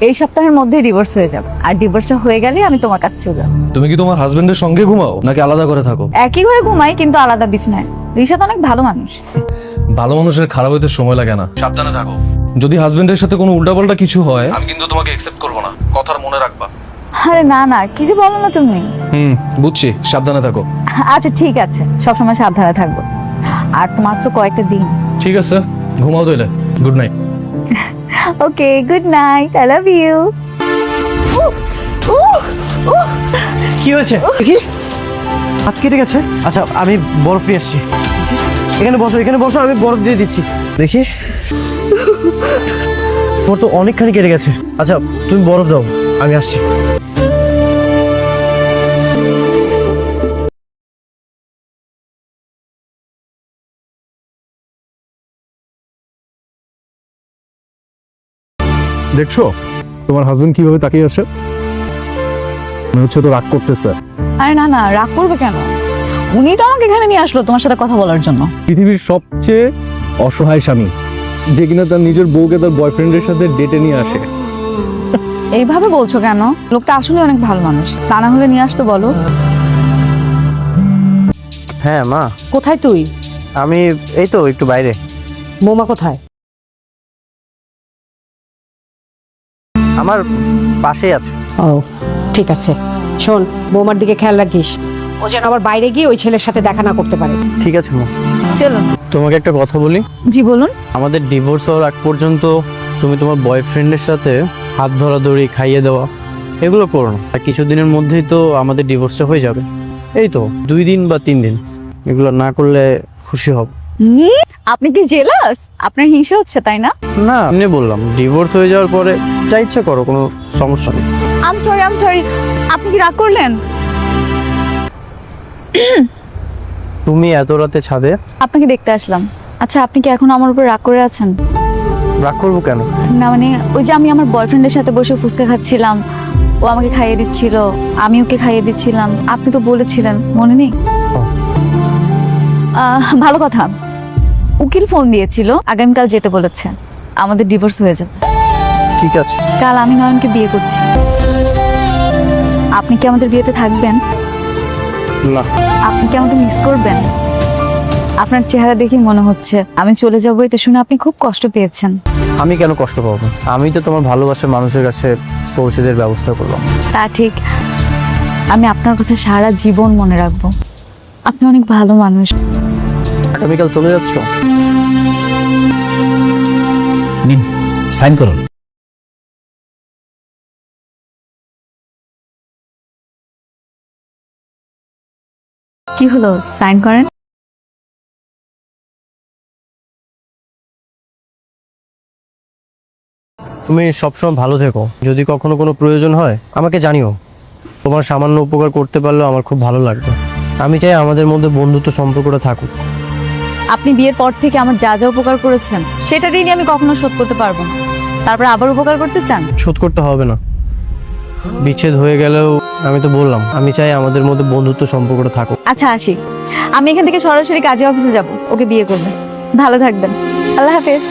এই সপ্তাহের মধ্যে ডিভোর্স হয়ে যাবে, আর ডিভোর্সটা হয়ে গেলে আমি তোমার কাছে চলে যাবো। তুমি কি তোমার হাজবেন্ডের সঙ্গে ঘুমাও নাকি আলাদা করে থাকো? একই ঘরে ঘুমাই কিন্তু আলাদা বিছনায়। রিশাদ অনেক ভালো মানুষ। ভালো মানুষের খারাপ হইতে সময় লাগে না, সাবধানে থাকো। যদি হাজবেন্ডের সাথে কোনো উল্টাপাল্টা কিছু হয় আমি কিন্তু তোমাকে অ্যাকসেপ্ট করবো না, কথার মনে রাখবা। আরে না না, কি যে বলো না তুমি। বুঝছি, সাবধানে থাকো। আচ্ছা ঠিক আছে, সবসময় সাবধানে থাকবো। আর তো মাত্র কয়েকটা দিন। ঠিক আছে, ঘুমাও তাইলে। Good night. Okay, good night, I love you. কি হয়েছে দেখি? হাত কেটে গেছে। আচ্ছা আমি বরফ নিয়ে আসছি। এখানে বসো, এখানে বসো, আমি বরফ দিয়ে দিচ্ছি। দেখি, তোমার তো অনেকখানি কেটে গেছে। আচ্ছা তুমি বরফ দাও, আমি আসছি। দেখছো তোমার হাজবেন্ড কিভাবে তাকিয়ে আছে? মনে হচ্ছে তো রাগ করতেছে। আরে না না, রাগ করবে কেন? উনি তো আমাকে এখানে নিয়ে আসলো তোমার সাথে কথা বলার জন্য। পৃথিবীর সবচেয়ে অসহায় স্বামী, যে কিনা তার নিজের বউকে তার বয়ফ্রেন্ডের সাথে ডেটে নিয়ে আসে। এইভাবে বলছো কেন? লোকটা আসলে অনেক ভালো মানুষ, তা না হলে নিয়ে আসতো বলো। হ্যাঁ মা, কোথায় তুই? আমি এই তো একটু বাইরে। বৌমা কোথায়? আমার পাশেই আছে। ও ঠিক আছে, শোন বৌমার দিকে খেয়াল রাখিস, ও যেন আবার বাইরে গিয়ে ওই ছেলের সাথে দেখা না করতে পারে। ঠিক আছে মা। চলুন। তোমাকে একটা কথা বলি। জি বলুন। আমাদের ডিভোর্স হওয়ার আগ পর্যন্ত তুমি তোমার বয়ফ্রেন্ডের সাথে হাত ধরাধরি, খাইয়ে দেওয়া এগুলো করো না। আর কিছুদিনের মধ্যেই তো আমাদের ডিভোর্সটা হয়ে যাবে। এই তো 2 দিন বা 3 দিন, এগুলো না করলে খুশি হব আপনি কি জেলাস? আপনার হিংসা হচ্ছে তাই না? না। এমনি বললাম, ডিভোর্স হয়ে যাওয়ার পরে যা ইচ্ছা করো, কোনো সমস্যা নেই। আম সরি, আপনি কি রাগ করলেন? তুমি এত রাতে ছাদে? আপনাকে দেখতে আসলাম। আচ্ছা, আপনি কি এখন আমার উপর রাগ করে আছেন? রাগ করবো কেন? না মানে, ওই যে আমি আমার বয়ফ্রেন্ডের সাথে বসে ফুচকা খাচ্ছিলাম, ও আমাকে খাইয়ে দিচ্ছিল, আমি ওকে খাইয়ে দিচ্ছিলাম, আপনি তো বলেছিলেন, মনে নেই? ভালো কথা, উকিল ফোন দিয়েছিল, আগামীকাল যেতে বলেছে, আমাদের ডিভোর্স হয়ে যাবে। ঠিক আছে। কাল আমি নয়নকে বিয়ে করছি। আপনি কি আমাদের বিয়েতে থাকবেন? না। আপনি কি আমাকে মিস করবেন? আপনার চেহারা দেখে মনে হচ্ছে আমি চলে যাবো, এটা শুনে আপনি খুব কষ্ট পেয়েছেন। আমি কেন কষ্ট পাবো? আমি তো তোমার ভালোবাসার মানুষের কাছে পৌঁছে দেওয়ার ব্যবস্থা করলাম। তা ঠিক, আমি আপনার কথা সারা জীবন মনে রাখবো। আপনি অনেক ভালো মানুষ। আগামীকাল চলে যাচ্ছ? সাইন করুন। কি হলো, সাইন করেন। তুমি সবসময় ভালো থেকো। যদি কখনো কোনো প্রয়োজন হয় আমাকে জানিও। তোমার সামান্য উপকার করতে পারলেও আমার খুব ভালো লাগবে। আমি চাই আমাদের মধ্যে বন্ধুত্ব সম্পর্কটা থাকুক। আপনি বিয়ের পর থেকে আমার যা যা উপকার করেছেন সেটা ঋণী আমি কখনো শোধ করতে পারবো না। তারপরে আবার উপকার করতে চান? শোধ করতে হবে না। বিচ্ছেদ হয়ে গেলেও আমি তো বললাম, আমি চাই আমাদের মধ্যে বন্ধুত্ব সম্পর্কটা থাকুক। আচ্ছা আসি, আমি এখান থেকে সরাসরি কাজে অফিসে যাব, ওকে বিয়ে করবেন। ভালো থাকবেন, আল্লাহ হাফেজ।